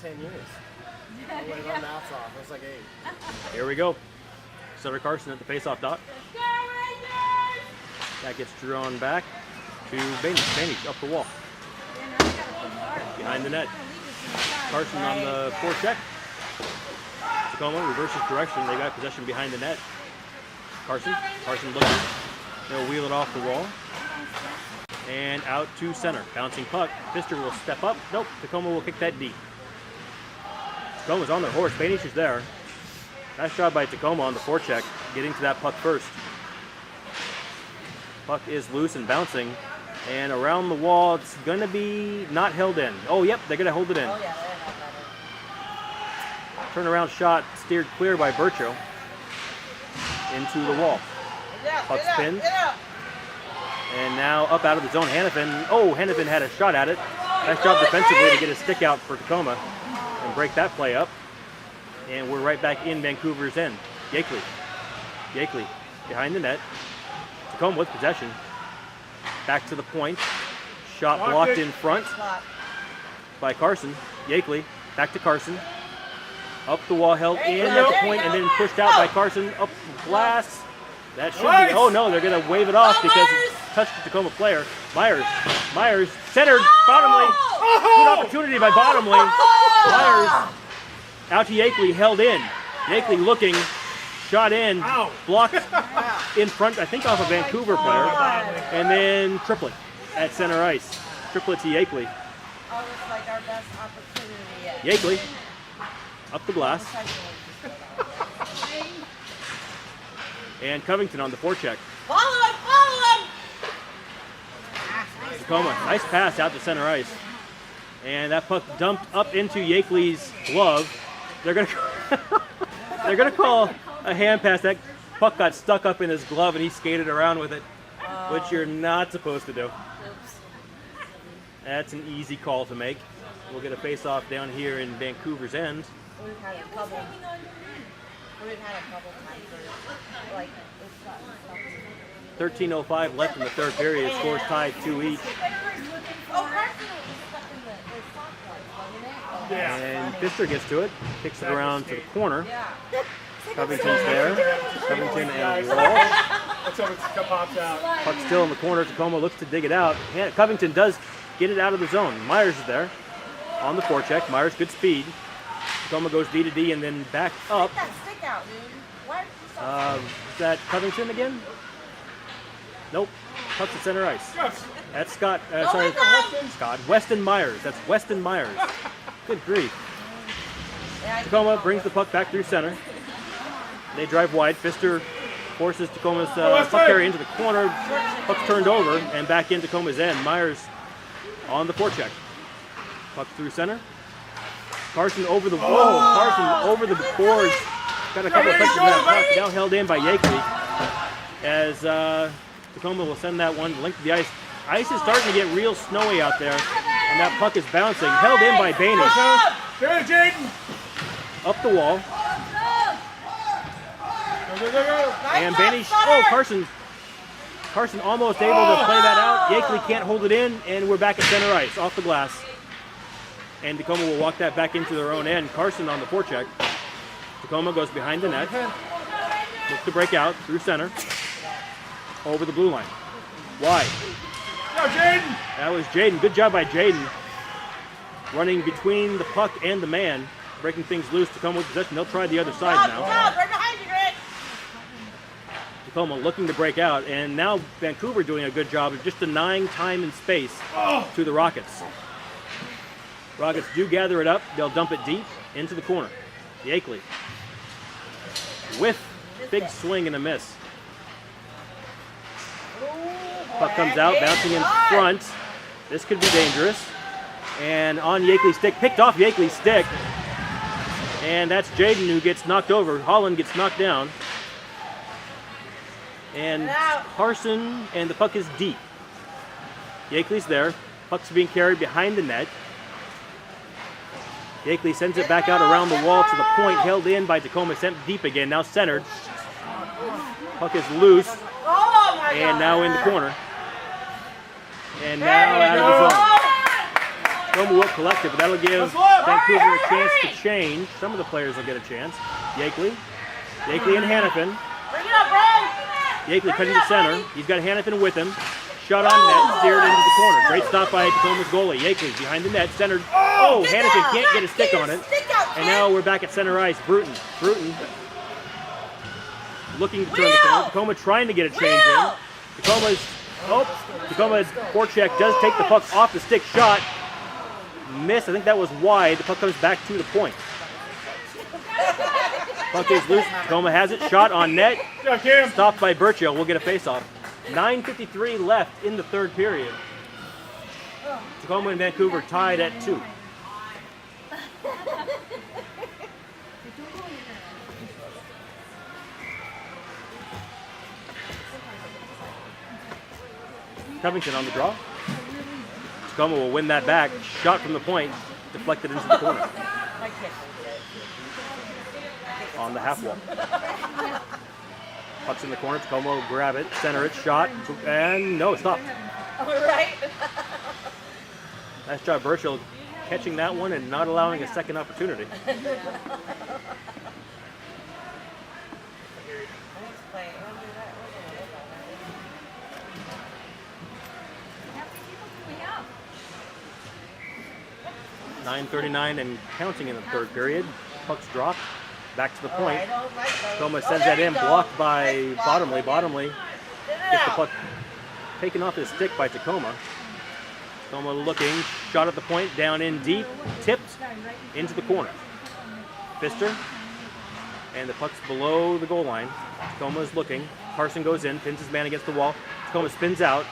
10 years. When my math's off, I was like 8. Here we go. Sutter Carson at the face-off dot. That gets drawn back to Bainage up the wall. Behind the net. Carson on the forecheck. Tacoma reverses direction. They got possession behind the net. Carson looking. They'll wheel it off the wall. And out to center. Bouncing puck. Pfister will step up. Nope. Tacoma will kick that deep. Tacoma's on their horse. Bainage is there. Nice job by Tacoma on the forecheck, getting to that puck first. Puck is loose and bouncing. And around the wall, it's going to be not held in. Oh, yep, they're going to hold it in. Turnaround shot steered clear by Burcho into the wall. Puck spins. And now up out of the zone, Hannafin. Oh, Hannafin had a shot at it. Nice job defensively to get a stick out for Tacoma and break that play up. And we're right back in Vancouver's end. Yakely behind the net. Tacoma with possession. Back to the point. Shot blocked in front by Carson. Yakely back to Carson. Up the wall, held in at the point, and then pushed out by Carson. Up the glass. That should be. Oh no, they're going to wave it off because it's touched the Tacoma player. Myers centered. Bottomley. Good opportunity by Bottomley. Myers out to Yakely, held in. Yakely looking, shot in, blocked in front, I think off a Vancouver player, and then triplet at center ice. Triplet to Yakely. Oh, it's like our best opportunity yet. Yakely up the glass. And Covington on the forecheck. Follow him! Tacoma, nice pass out to center ice. And that puck dumped up into Yakely's glove. They're gonna call a hand pass. That puck got stuck up in his glove and he skated around with it, which you're not supposed to do. That's an easy call to make. We'll get a face-off down here in Vancouver's end. We've had a couple times where, like, it's not 13:05 left in the third period. Scores tied 2 each. And Pfister gets to it, kicks it around to the corner. Covington's there. Covington and Wall. Puck still in the corner. Tacoma looks to dig it out. And Covington does get it out of the zone. Myers is there on the forecheck. Myers, good speed. Tacoma goes D to D and then back up. Is that Covington again? Nope. Puck's at center ice. That's Scott. Scott. Weston Myers. That's Weston Myers. Good grief. Tacoma brings the puck back through center. They drive wide. Pfister forces Tacoma's puck carry into the corner. Puck's turned over and back in Tacoma's end. Myers on the forecheck. Puck through center. Carson over the wall. Carson over the boards. Got a couple of touches on that puck. Now held in by Yakely. As Tacoma will send that one length of the ice. Ice is starting to get real snowy out there. And that puck is bouncing. Held in by Bainage. Up the wall. And Bainage. Oh, Carson almost able to play that out. Yakely can't hold it in. And we're back at center ice. Off the glass. And Tacoma will walk that back into their own end. Carson on the forecheck. Tacoma goes behind the net. Looks to break out through center. Over the blue line. Wide. That was Jaden. Good job by Jaden. Running between the puck and the man. Breaking things loose. Tacoma with possession. They'll try the other side now. Right behind you, Rick. Tacoma looking to break out. And now Vancouver doing a good job of just denying time and space to the Rockets. Rockets do gather it up. They'll dump it deep into the corner. Yakely. With big swing and a miss. Puck comes out, bouncing in front. This could be dangerous. And on Yakely's stick, picked off Yakely's stick. And that's Jaden who gets knocked over. Holland gets knocked down. And Carson, and the puck is deep. Yakely's there. Puck's being carried behind the net. Yakely sends it back out around the wall to the point, held in by Tacoma, sent deep again, now centered. Puck is loose, and now in the corner. And now out of the zone. Tacoma will collective, but that'll give Vancouver a chance to change. Some of the players will get a chance. Yakely and Hannafin. Bring it up, Brad. Yakely cutting to center. He's got Hannafin with him. Shot on net, steered into the corner. Great stop by Tacoma's goalie. Yakely behind the net, centered. Oh, Hannafin can't get a stick on it. And now we're back at center ice. Bruton looking to turn the corner. Tacoma trying to get a change in. Tacoma's forecheck does take the puck off the stick. Shot. Miss. I think that was wide. The puck comes back to the point. Puck is loose. Tacoma has it. Shot on net. Stopped by Burchill. We'll get a face-off. 9:53 left in the third period. Tacoma and Vancouver tied at 2. Covington on the draw. Tacoma will win that back. Shot from the point, deflected into the corner. On the half wall. Puck's in the corner. Tacoma will grab it, center it, shot, and no, stop. All right. Nice job, Burchill, catching that one and not allowing a second opportunity. .9:39 and counting in the third period. Puck's dropped. Back to the point. Tacoma sends that in, blocked by Bottomley. Bottomley gets the puck taken off his stick by Tacoma. Tacoma looking, shot at the point, down in deep, tipped into the corner. Pfister, and the puck's below the goal line. Tacoma is looking. Carson goes in, pins his man against the wall. Tacoma spins out.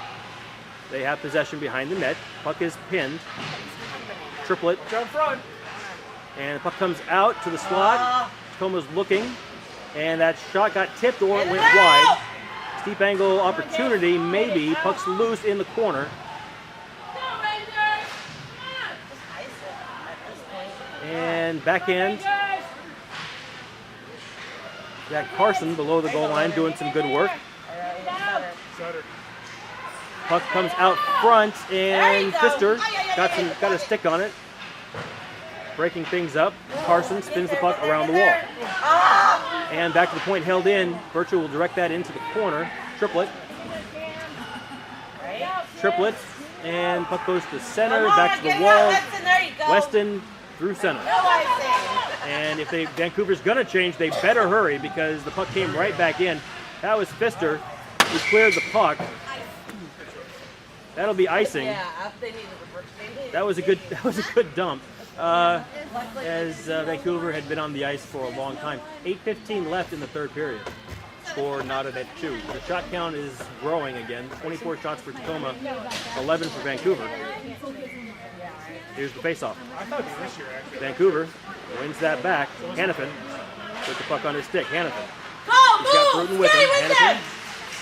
They have possession behind the net. Puck is pinned. Triplet. And the puck comes out to the slot. Tacoma's looking, and that shot got tipped or it went wide. Steep angle opportunity, maybe. Puck's loose in the corner. And backhand. Got Carson below the goal line doing some good work. Puck comes out front, and Pfister got a stick on it. Breaking things up. Carson spins the puck around the wall. And back to the point, held in. Burchill will direct that into the corner. Triplet. And puck goes to center, back to the wall. Weston through center. And if Vancouver's going to change, they better hurry because the puck came right back in. That was Pfister who cleared the puck. That'll be icing. That was a good dump. As Vancouver had been on the ice for a long time. 8:15 left in the third period. Score knotted at 2. The shot count is growing again. 24 shots for Tacoma, 11 for Vancouver. Here's the faceoff. Vancouver wins that back. Hannafin with the puck on his stick. Hannafin. He's got Bruton with him. Hannafin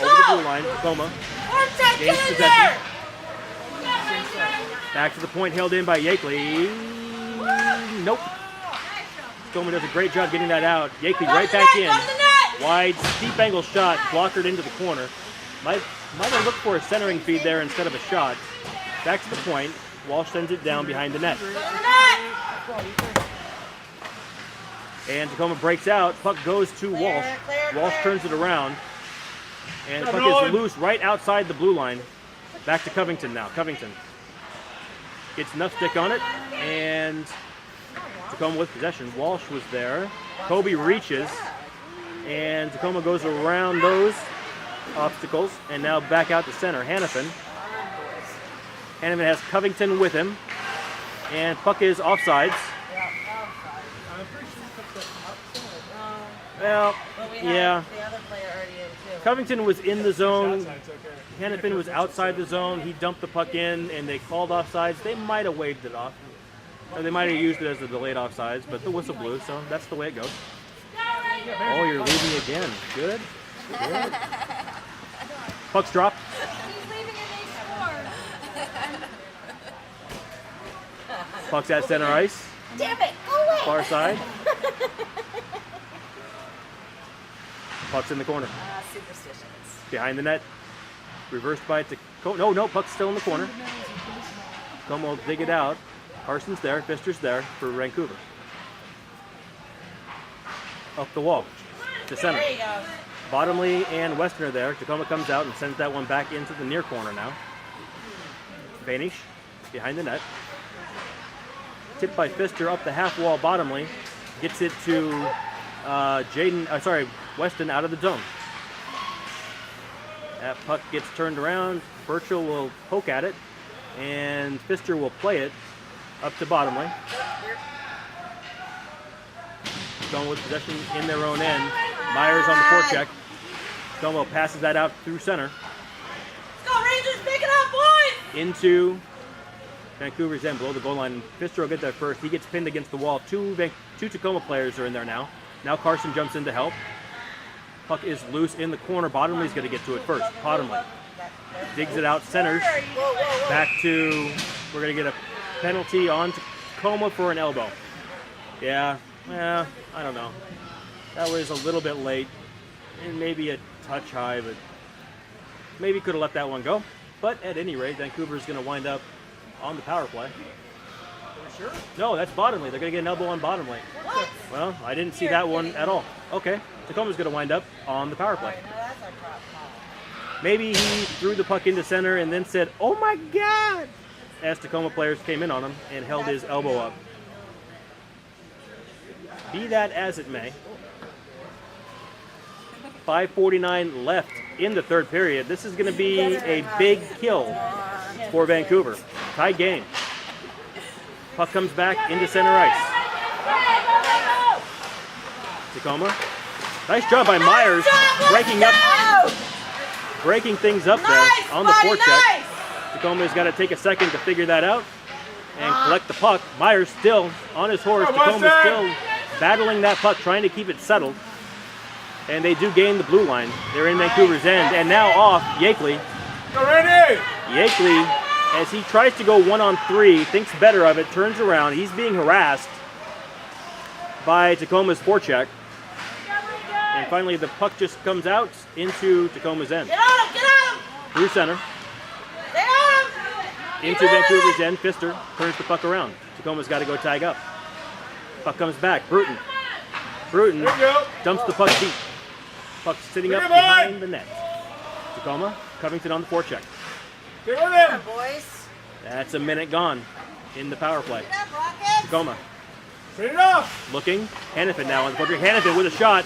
over the blue line. Tacoma gains possession. Back to the point, held in by Yakely. Nope. Tacoma does a great job getting that out. Yakely right back in. Wide, steep angle shot, blockered into the corner. Might have looked for a centering feed there instead of a shot. Back to the point. Walsh sends it down behind the net. And Tacoma breaks out. Puck goes to Walsh. Walsh turns it around. And the puck is loose right outside the blue line. Back to Covington now. Covington gets enough stick on it. And Tacoma with possession. Walsh was there. Kobe reaches. And Tacoma goes around those obstacles. And now back out to center. Hannafin. Hannafin has Covington with him. And puck is offsides. Well, yeah. Covington was in the zone. Hannafin was outside the zone. He dumped the puck in, and they called offsides. They might have waved it off. Or they might have used it as a delayed offsides, but the whistle blew, so that's the way it goes. Oh, you're leaving again. Good. Good. Puck's dropped. Puck's at center ice. Damn it, go away. Far side. Puck's in the corner. Superstitions. Behind the net. Reversed by Tacoma. No, puck's still in the corner. Tacoma will dig it out. Carson's there, Pfister's there for Vancouver. Up the wall to center. There you go. Bottomley and Weston are there. Tacoma comes out and sends that one back into the near corner now. Vanish behind the net. Tipped by Pfister up the half wall. Bottomley gets it to Weston out of the zone. That puck gets turned around. Burchell will poke at it, and Pfister will play it up to Bottomley. Going with possession in their own end. Myers on the forecheck. Tacoma passes that out through center. Let's go, Rangers, pick it up, boys! Into Vancouver's end, below the goal line. Pfister will get there first. He gets pinned against the wall. Two Tacoma players are in there now. Now Carson jumps in to help. Puck is loose in the corner. Bottomley's going to get to it first. Bottomley digs it out, centers. Back to, we're going to get a penalty on Tacoma for an elbow. Yeah, I don't know. That was a little bit late. And maybe a touch high, but maybe could have let that one go. But at any rate, Vancouver's going to wind up on the power play. Sure? No, that's Bottomley. They're going to get an elbow on Bottomley. What? Well, I didn't see that one at all. Okay, Tacoma's going to wind up on the power play. Now that's our drop call. Maybe he threw the puck into center and then said, "Oh my God!" as Tacoma players came in on him and held his elbow up. Be that as it may, 5:49 left in the third period. This is going to be a big kill for Vancouver. Tied game. Puck comes back into center ice. Tacoma. Nice job by Myers breaking things up there on the forecheck. Tacoma's got to take a second to figure that out and collect the puck. Myers still on his horse. Tacoma's still battling that puck, trying to keep it settled. And they do gain the blue line. They're in Vancouver's end. And now off, Yakeley. Yakeley, as he tries to go 1-on-3, thinks better of it, turns around. He's being harassed by Tacoma's forecheck. And finally, the puck just comes out into Tacoma's end. Get on him! Get on him! Through center. Get on him! Into Vancouver's end. Pfister turns the puck around. Tacoma's got to go tag up. Puck comes back. Bruton dumps the puck deep. Puck sitting up behind the net. Tacoma, Covington on the forecheck. Come on, boys. That's a minute gone in the power play. Get up, Rockets! Tacoma Straight it off! looking. Hannafin now on the forecheck. Hannafin with a shot.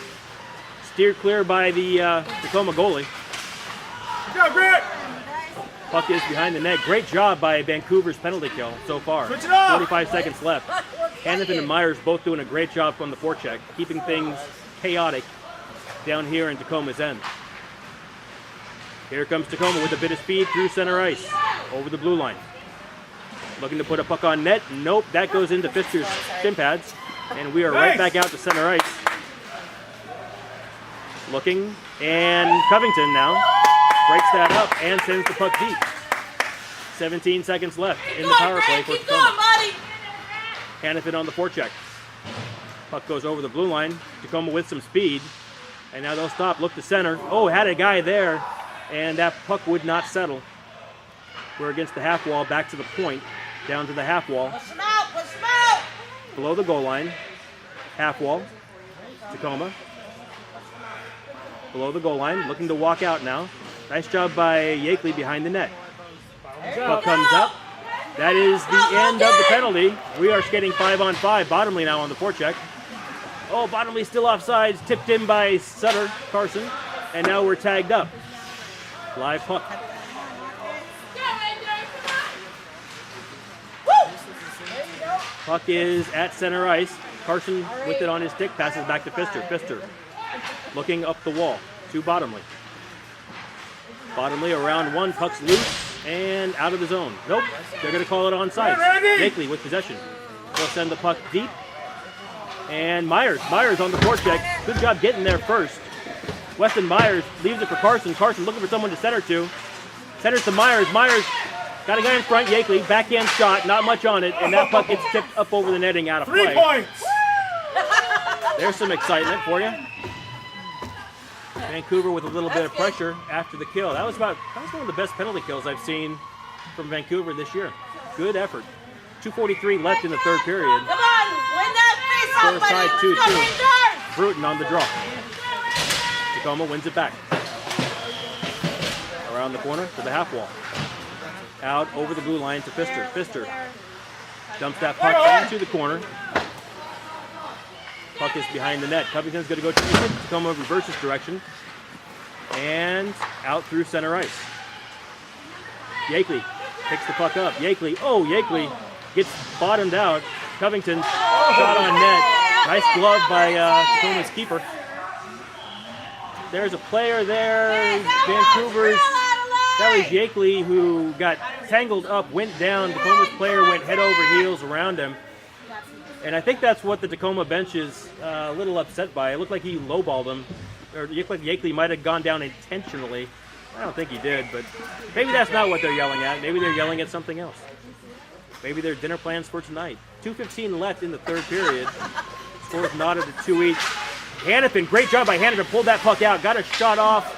Steered clear by the Tacoma goalie. Go, Grant! Puck is behind the net. Great job by Vancouver's penalty kill so far. Switch it off! 45 seconds left. Hannafin and Myers both doing a great job from the forecheck, keeping things chaotic down here in Tacoma's end. Here comes Tacoma with a bit of speed through center ice, over the blue line. Looking to put a puck on net. Nope, that goes into Pfister's shin pads. And we are right back out to center ice. Looking, and Covington now breaks that up and sends the puck deep. 17 seconds left in the power play for Tacoma. Hannafin on the forecheck. Puck goes over the blue line. Tacoma with some speed. And now they'll stop, look to center. Oh, had a guy there, and that puck would not settle. We're against the half wall, back to the point, down to the half wall. Push him out! Push him out! Below the goal line. Half wall. Tacoma. Below the goal line, looking to walk out now. Nice job by Yakeley behind the net. Puck comes up. That is the end of the penalty. We are skating 5-on-5. Bottomley now on the forecheck. Oh, Bottomley still offsides. Tipped in by Sutter Carson. And now we're tagged up. Live puck. Puck is at center ice. Carson with it on his stick. Passes back to Pfister. Pfister looking up the wall to Bottomley. Bottomley around one. Puck's loose and out of the zone. Nope. They're going to call it onside. Yakeley with possession. They'll send the puck deep. And Myers on the forecheck. Good job getting there first. Weston Myers leaves it for Carson. Carson looking for someone to center to. Centers to Myers. Myers got a guy in front. Yakeley, backhand shot. Not much on it. And that puck gets tipped up over the netting out of play. 3 points! There's some excitement for you. Vancouver with a little bit of pressure after the kill. That was one of the best penalty kills I've seen from Vancouver this year. Good effort. 2:43 left in the third period. Come on, win that face Score off, buddy. tied Let's 2-2. go, Rangers. Bruton on the draw. Tacoma wins it back. Around the corner to the half wall. Out over the blue line to Pfister. Pfister dumps that puck into the corner. Puck is behind the net. Covington's going to go to the Tacoma reverses direction. And out through center ice. Yakely picks the puck up. Yakely, Yakely gets bottomed out. Covington shot on net. Nice glove by Tacoma's keeper. There's a player there. Vancouver's. That was Yakely who got tangled up, went down. Tacoma's player went head over heels around him. And I think that's what the Tacoma bench is a little upset by. It looked like he lowballed him. Or it looked like Yakely might have gone down intentionally. I don't think he did, but maybe that's not what they're yelling at. Maybe they're yelling at something else. Maybe their dinner plans for tonight. 2:15 left in the third period. Scores knotted at 2 each. Hannafin, great job by Hannafin. Pulled that puck out, got a shot off.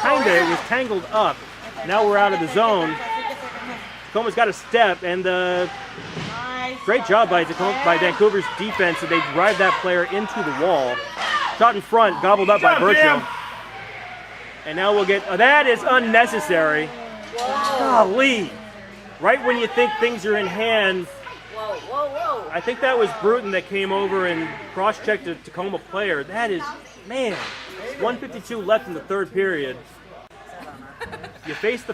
Kinda, it was tangled up. Now we're out of the zone. Tacoma's got a step, and great job by Vancouver's defense. They drive that player into the wall. Shot in front, gobbled up by Bercho. And now we'll get, that is unnecessary. Golly. Right when you think things are in hand, I think that was Bruton that came over and cross-checked a Tacoma player. That is, man, 1:52 left in the third period. You face the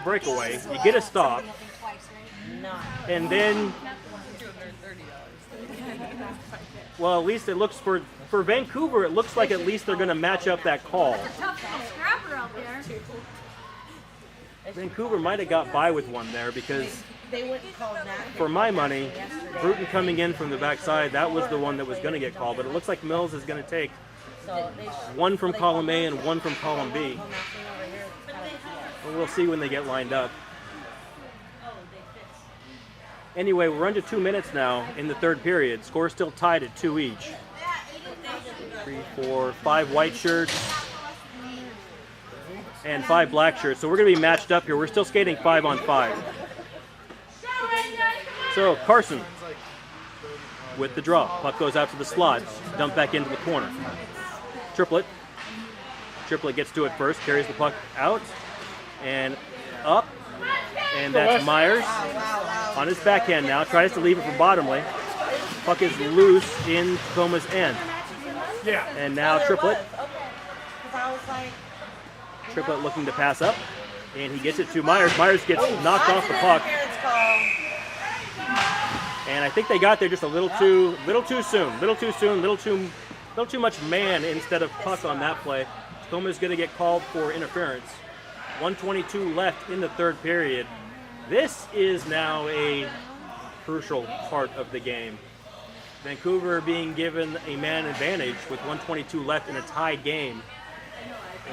breakaway, you get a stop, and then, well, at least it looks for Vancouver, it looks like at least they're going to match up that call. Vancouver might have got by with one there because, for my money, Bruton coming in from the backside, that was the one that was going to get called. But it looks like Mills is going to take one from column A and one from column B. We'll see when they get lined up. Anyway, we're under 2 minutes now in the third period. Score still tied at 2 each. 3, 4, 5 white shirts and 5 black shirts. So we're going to be matched up here. We're still skating 5-on-5. So Carson with the draw. Puck goes out to the slot. Dump back into the corner. Triplet gets to it first. Carries the puck out and up. And that's Myers on his backhand now. Tries to leave it for Bottomley. Puck is loose in Tacoma's end. And now Triplet looking to pass up. And he gets it to Myers. Myers gets knocked off the puck. And I think they got there just a little too soon. Little too much man instead of puck on that play. Tacoma's going to get called for interference. 1:22 left in the third period. This is now a crucial part of the game. Vancouver being given a man advantage with 1:22 left in a tied game.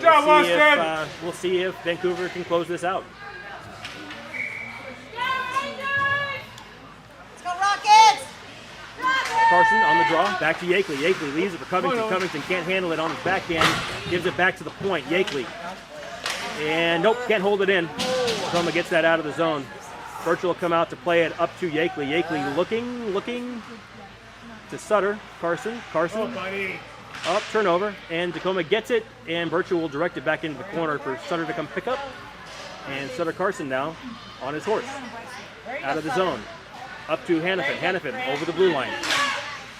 We'll see if Vancouver can close this out. Let's go Rockets! Carson on the draw, back to Yakely. Yakely leaves it for Covington. Covington can't handle it on his backhand. Gives it back to the point. Yakely. And nope, can't hold it in. Tacoma gets that out of the zone. Birchall will come out to play it up to Yakely. Yakely looking to Sutter. Carson. Up, turnover. And Tacoma gets it, and Birchall will direct it back into the corner for Sutter to come pick up. And Sutter Carson now on his horse. Out of the zone. Up to Hannafin. Hannafin over the blue line.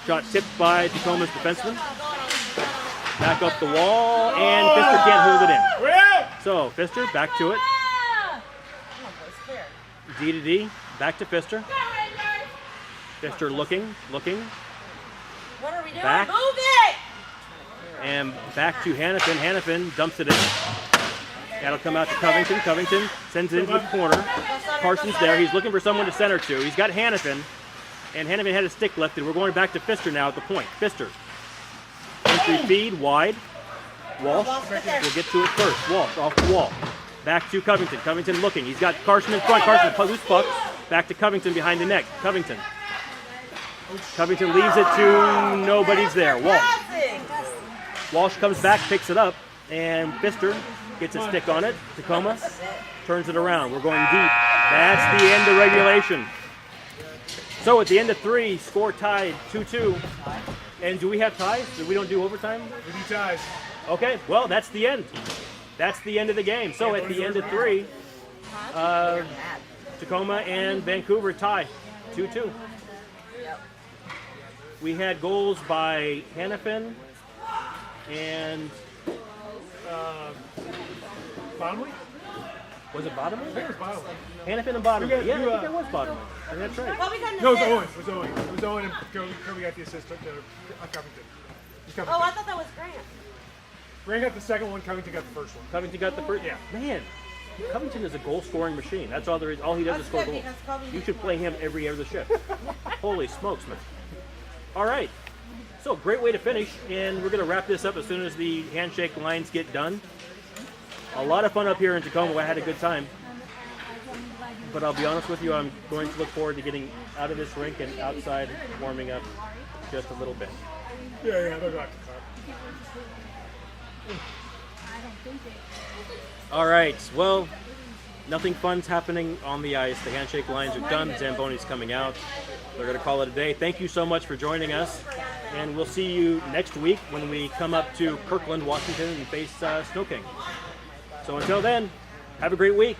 Shot tipped by Tacoma's defenseman. Back up the wall, and Pfister can't hold it in. So, Pfister back to it. D to D, back to Pfister. Pfister looking. What are we doing? Back. Move it! And back to Hannafin. Hannafin dumps it in. That'll come out to Covington. Covington sends it into the corner. Carson's there. He's looking for someone to center to. He's got Hannafin. And Hannafin had a stick lifted. We're going back to Pfister now at the point. Pfister. Entry feed wide. Walsh will get to it first. Walsh off the wall. Back to Covington. Covington looking. He's got Carson in front. Carson loose puck. Back to Covington behind the net. Covington leaves it to nobody's there. Walsh comes back, picks it up, and Pfister gets a stick on it. Tacoma turns it around. We're going deep. That's the end of regulation. So at the end of 3, score tied 2-2. And do we have ties? We don't do overtime? We do ties. Okay, well, that's the end. That's the end of the game. So at the end of 3, Tacoma and Vancouver tie 2-2. We had goals by Hannafin and Bottomley? was it Bottomley? I think it was Bottomley. Hannafin and Bottomley. got- Yeah, you, I think it was Bottomley. And that's right. Well, we got an No, it was assist. Owen. It was Owen. It was Owen and Kirby got the assist to Covington. It was Oh, I thought that was Grant. Ray got the second one, Covington got the first one. Covington got the first. Yeah. Man, Covington is a goal-scoring machine. That's all there is. All he does is score That's good, goals. because Covington- You should play him every other shift. Holy smokes, man. All right. So, great way to finish, and we're going to wrap this up as soon as the handshake lines get done. A lot of fun up here in Tacoma. I had a good time. But I'll be honest with you, I'm going to look forward to getting out of this rink and outside warming up just a little bit. Yeah, they're not. All right. Well, nothing fun's happening on the ice. The handshake lines are done. Zamboni's coming out. They're going to call it a day. Thank you so much for joining us. And we'll see you next week when we come up to Kirkland, Washington and face Snow King. So until then, have a great week.